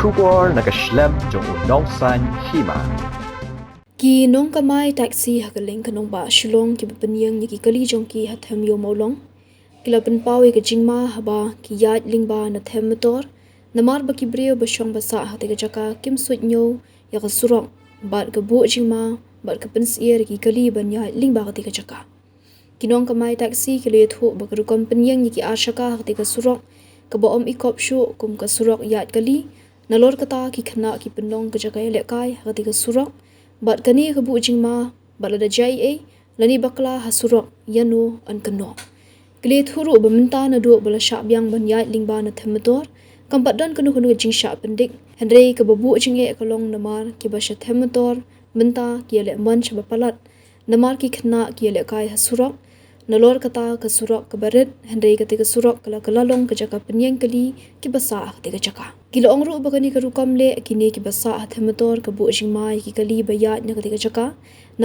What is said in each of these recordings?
Shubor nakaslem jong unong san hima. Ki nong kamay taxi hagaling kanong ba shulong ki bepenyang ni ki kali jong ki hathem yo maulong kila penpawi ke jingma haba ki yat lingba na them motor namar ba ki breo ba shong ba sa hate ke jaka kim suit nyo ya ka surong bat ke bu jingma bat ke pensier ki kali ban yat lingba hate ke jaka kinong kamay taxi ki le thu ba ke kompenyang ni ki ashaka hate ke surong ke ba om ikop shu kum ke surok yat kali nalor kata ki khna ki penong ke jaka le kai hate ke surok bat kani kebu jingma bat lada jai lani bakla hasurok yano an kano klit huru bamenta na do bala sya byang ban yai lingba na themator kampat don kanu jing sya pendik henry ke babu jinge kalong namar ki basha themator menta ki le man chba palat namar ki khna ki le kai hasurok nalor kata ke surok ke baret henry ke te surok kala kalalong ke jaka penyeng kali ki basa te ke jaka kilo ongru bakani ke rukam le kini ki basa themator ke bu jingmai ki kali bayat na ke jaka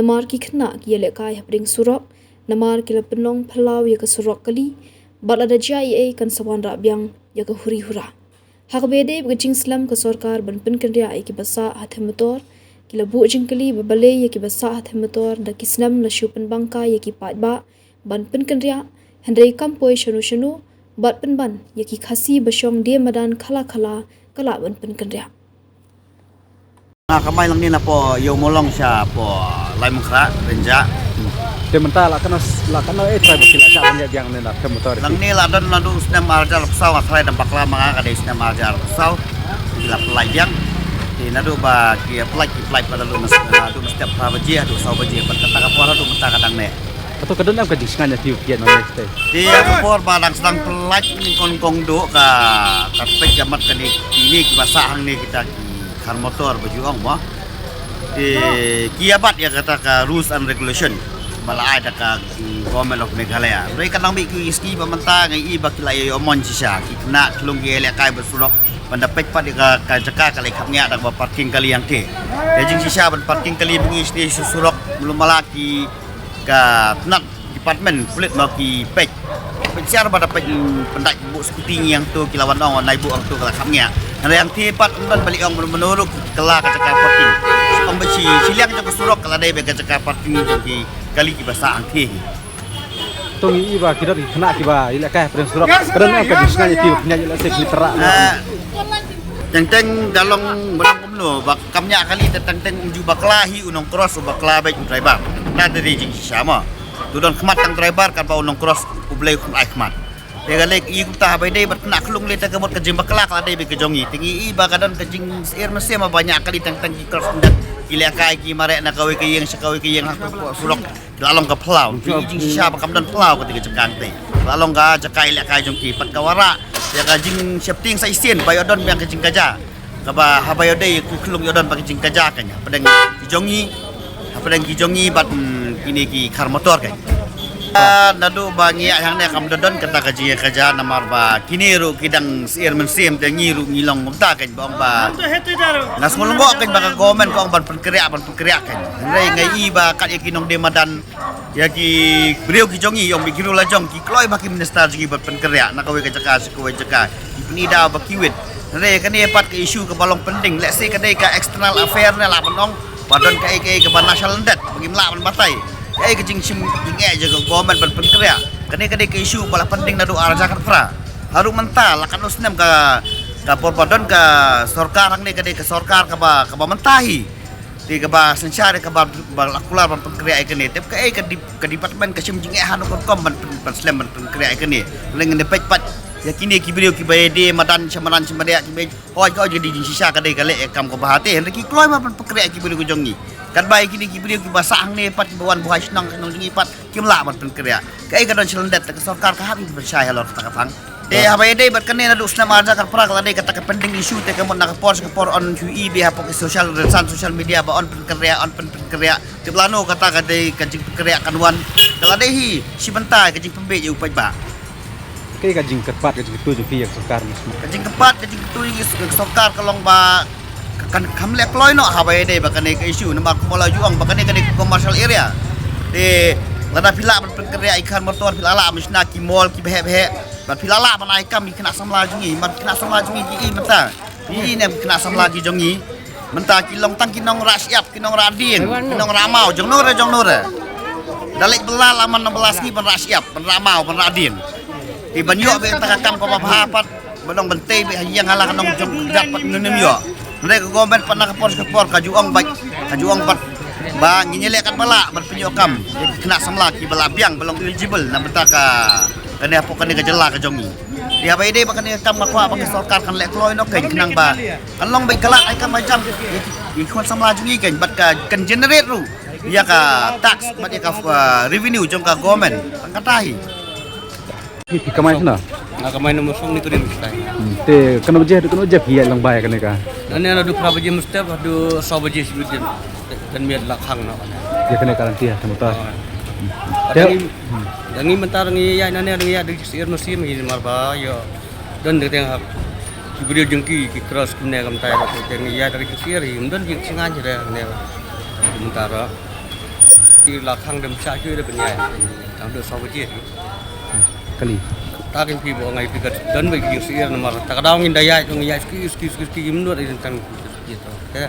namar ki khna ki le kai hapring surok namar ki penong phalau ya ke surok kali balada jai kan sawan ra byang ya ke huri hura hakbede ke jing slam ke sarkar ban pen kan ria ki basa themator kila bu jing kali babale ya ki basa themator da kisnam la shupan bangka ya ki pat ba ban pen kan ria hendai kampoi shanu bat pen ban ya ki khasi basyong de madan khala kala ban pen kan ria kamay lang din na po yung molong siya po lai mengkra renja Dementa lakana try bakila siya banya yang nila kemotor. lang nila don nadu usna marjar pesau ngatrai dan bakla mga kada usna marjar pesau gila pelajang di nadu ba ki apply pada lu nadu setiap prabaji adu sau baji berkata kapora du menta kadang ne Atau kadang apa jisnganya tiup kian oleh stay. dia kapor badang sedang pelaj ni kong do ka kapek jamat kani ini kibasahang ni kita ki kar motor berjuang mah kiabat ya kata ka rules and regulation malai da ka government of Meghalaya rei kadang bi ki ski pamenta ngai i bakila yo mon sisa ki kena kelung ge le kai bersurok pandapek pat ka jaka kali khapnya da ba parking kali yang te ya jing sisa ban parking kali bungi sti surok belum malaki ka tenat department kulit mau ki pek pencar pada pek pendak bu skuting yang tu kilawan ong nai bu ang tu kala khapnya ada yang tepat umban balik ong menurut kala ka jaka parking pembeci siliang jaka surok kala dai be ka jaka parking ki kali ki basa angke Tongi iba kira kena kiba ila kah pren surak kadang apa jisnganya tiup nya ila se literak. Teng dalong menang kumno bak kamnya kali teng uju baklahi unong cross bakla baik driver na dari jing sama tudon khmat tang driver kan ba unong cross ublai khum khmat ya galek i ta bai dei ber kena klung le ta kamot ke jing bakla kala dei be ke jongi tingi i ba kadon ke jing air mesia ma banyak kali teng cross ndak kila kai ki mare na kawe ke yang sakawe ke yang sulok dalong ka plau jing sha ba kamdon plau ke jekang te dalong ga jakai le kai jong ki pat kawara ya ka jing shifting sa isen bayodon yang ke jing kaja kaba habayode ku klung yodon bagi jing kaja kanya padang ki jongi bat kini ki kar motor kan nadu bangi yang ne kam dodon kata ka jing kaja namar ba kini ru kidang sir mensim te ngiru ngilong mta kan bang ba nas molongo kan ba government ko ban penkeriak kan rei ngai ba kat yakinong demadan ya ki beliau ki jongi yong bikiru la jong ki kloi baki minister jigi bat penkeriak nak kawe ka jaka sikowe jaka penida ba kiwit rei kan ni pat ke isu ke balong penting let's say kadai ka external affair ne la penong badon ka ke ban national debt bagi melak ban batai ke jing sim jing jaga government ban penkeriak kadai ke isu bala penting nadu arajakan pra haru mental akan usnem ka porbadon ka sarkar ang ni kadai ke sarkar ka ba mentahi di kaba sencari kaba balakular ban penkeriak ikene tep ka department ka sim jing hanu kom ban slam ban penkeriak ikene lengan de pat ya kini ki beliau ki bayade madan samaran sembadia ki bay hoi ko jadi di sisa kadai kale kam ko bahate hendak ki kloi ban penkeriak ki beliau jongi kan baik kini ki beliau ki basang ne pat bawan buhai senang nang jingi pat ki mla ban penkeriak kai kadon selendet ka sarkar ka habis bersaya lor takapang habayade bat kanena du usna marja kar pra kala dei kata ka pending issue te kamon nak por on ui be ha pok social media ba on penkeriak te plano kata ka dei ka jing penkeriak kanwan kala dei hi si bentai ka jing pembe je upai ba Kay kajing kepat kajing tu je yang sukar ni. kajing kepat kajing tu ni sokar kalong ba kan kamle kloy no habayade ba kanai ka issue namar kumola juang ba kanai commercial area de lada pila penkeriak ikan motor pilala misna ki mall ki behe bat pilala ban aikam kena samla jungi mat kena samla jungi ki mata Ini kena sam lagi jongi. Mentah kilong tang kinong rasyap, kinong radin, kinong ramau, jong nore. Dalik belal aman 16 ni pen rasyap, pen ramau, pen radin. Di banyu be takakam ko papapat, belong bentei be yang halang nong jong dapat nunim yo. Mereka gomen pernah kepor kajuang baik, kajuang pat bang nyelek kat balak berpenyokam. Kena sam lagi belabiang belum eligible na betaka kena apa kena kejela ke jongi. Dia apa ide bakal kam makwa bang sorkar kan lek kloy no ken kenang ba. Kan long baik kelak ai kam macam ikon sam laju ni kan bat ka kan generate ru. Ia ka tax bat ia ka revenue jong ka government. Kan katai. Pi kamai sana. Nak kamai nomor song ni tu dia mesti. Te kena je pi lang bai kan ka. Nanti ada prabaji mesti ada sabaji sebutkan dan biar lakhang nak. Dia kena karantina sama Dangi mentar ngi ya nane ngi ya di sir musim ini marba yo dan de tengah video jengki ki cross kene kam tai ko teng ya dari sir him dan jeng singan je ne mentar ti lakhang dem sa chu de benya tang do sabaji kali. ta kin pi bo ngai pi kat dan be jeng sir nomor ta kadang ngi daya ngi ya ski imno de tang gitu ya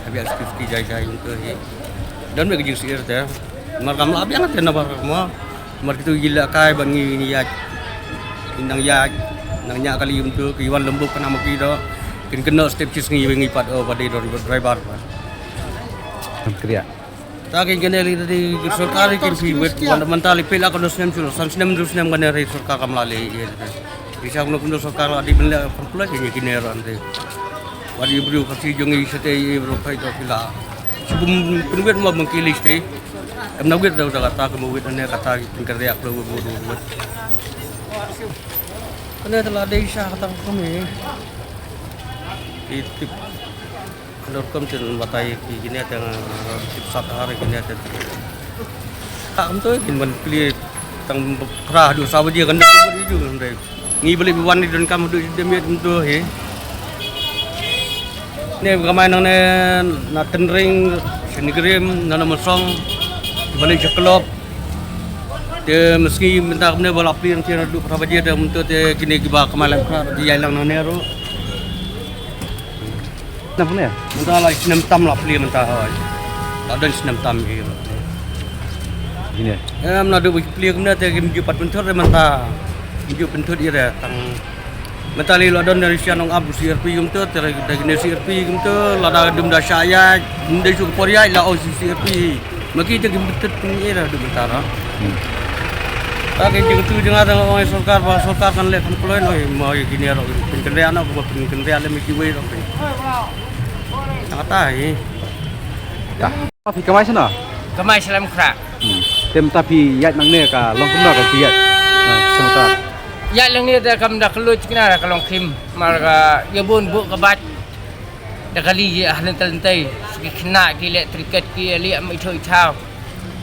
habis ski jai untuk dan be jeng sir teh mar kam lab yang tena bar mo mar itu gila kai bangi ni ya indang ya nang nya kali untuk kiwan lembuk kana maki do kin kena step cis ngi pat pada driver Kriya. ta kin kene li di sarkar kin fi wet fundamental pila ko dosnem chulo sansnem dosnem kana re sarkar kam lale bisa kuno kuno sarkar adi benda pula kin kinero ante wadi bru kasi jongi sete bro kai to pila sebelum penwet mo mengkilis teh em nak wit dah kata kemudian ane kata kerja aku buat. Ane telah desa kata kami. Itu kalau kamu cun batai gini ada tip satu hari gini ada. Tak kamu tu gimana pilih tang kerah dua sahaja kan dah kemudian juga nanti. Ngi beli biwan di dan kamu tu demi itu he. Ni kemain nang na tenring senigrim nana mesong balik ke klub dia meski minta kena bola api yang tiada duduk berapa dia dah untuk dia kini kibar kemalan dia hilang nero Kenapa ni? minta lah senam tam lah api minta hawai tak ada senam tam gitu Gini. mana ada api kena dia kini jupat bentur dia minta jup bentur dia tang minta li ladon dari sianong abu CRP gitu dari kini CRP gitu lada dum dah syaya dari suku Korea lah CRP maki jadi betul ni lah di utara. Tak kena tu jangan ada orang sarkar kan lek kan keluar ni mau gini orang kenderaan aku buat kenderaan lek miki way orang. Tak tahu. Dah. Pi kamai sana. Kamai Islam krak. Tem tapi yat nang ne ka long kumna ka pi yat. Sama Ya lang ni dah kam dah keluar cikna dah kalong kim marga yabun bu kabat dah kali ya ahlan talentai segi kena ki elektrikat ki li am itu itau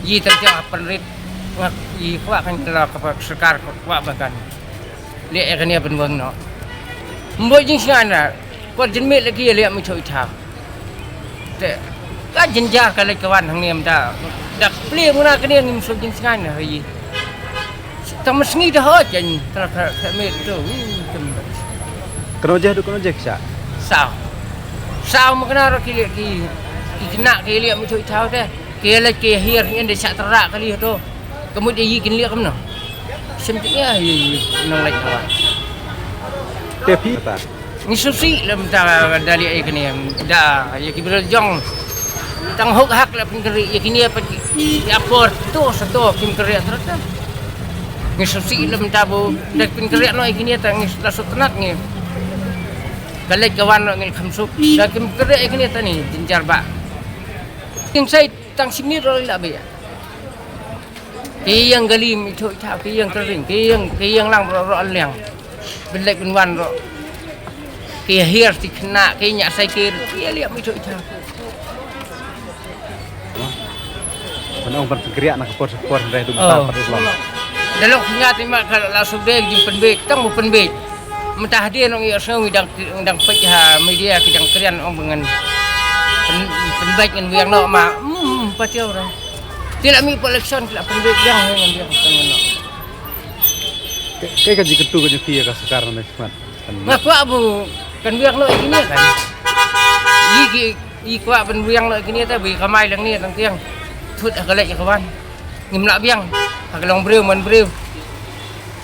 yi terjang penrit ngak yi kwa kan telah ke sekar kwa bahkan li akan ni penwang no mboi jing singana ko jenme lagi li am itu itau te ka jenjar kali kawan hang ni am dah pli muna kini ngim so jing singana yi tang mesngi dah hojen telah kami tu Kena je kisah. Sao makna ro ki kena ki liat mu chui thau te ki la ki hir ngen de sak terak kali tu kemudian yi kin liat kamno semtinya yi nang lek kawan Tapi kata. ni susi lam ta dali ai kini da ya ki berjong tang hok hak la pin keri ya kini apa apor tu satu kim keri terus ni susi lam ta bu dak pin keri no ai kini tang ni la sutnat ni kalau kawan nak ngel khamsuk dah kim kerja ikni tani jinjar ba yang saya tang sini roi la be ki yang galim itu tha ki yang kering ki yang lang ro leng belek bin wan ro ki hir ti kena ki nya sai ki liap itu tha Mana orang bergerak nak sport dah tu besar pada Islam. dalam ingat mak kalau la subde di penbek tang penbek mentah dia nong ia sang widang pecah media kidang kerian ong dengan penbaik ngan wiang no ma patia orang tidak mi election tidak penbaik yang ngan dia kan no Kayak kaji ketu kaji tia ka sekarang ni smart. ngaku abu kan wiang lo ini kan i kwa ben wiang lo ini tapi kamai lang ni tang tiang thut agalek ya kawan ngim nak biang agalong breu man breu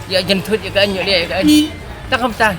ya jen thut ya kan ya dia kan tak kam tah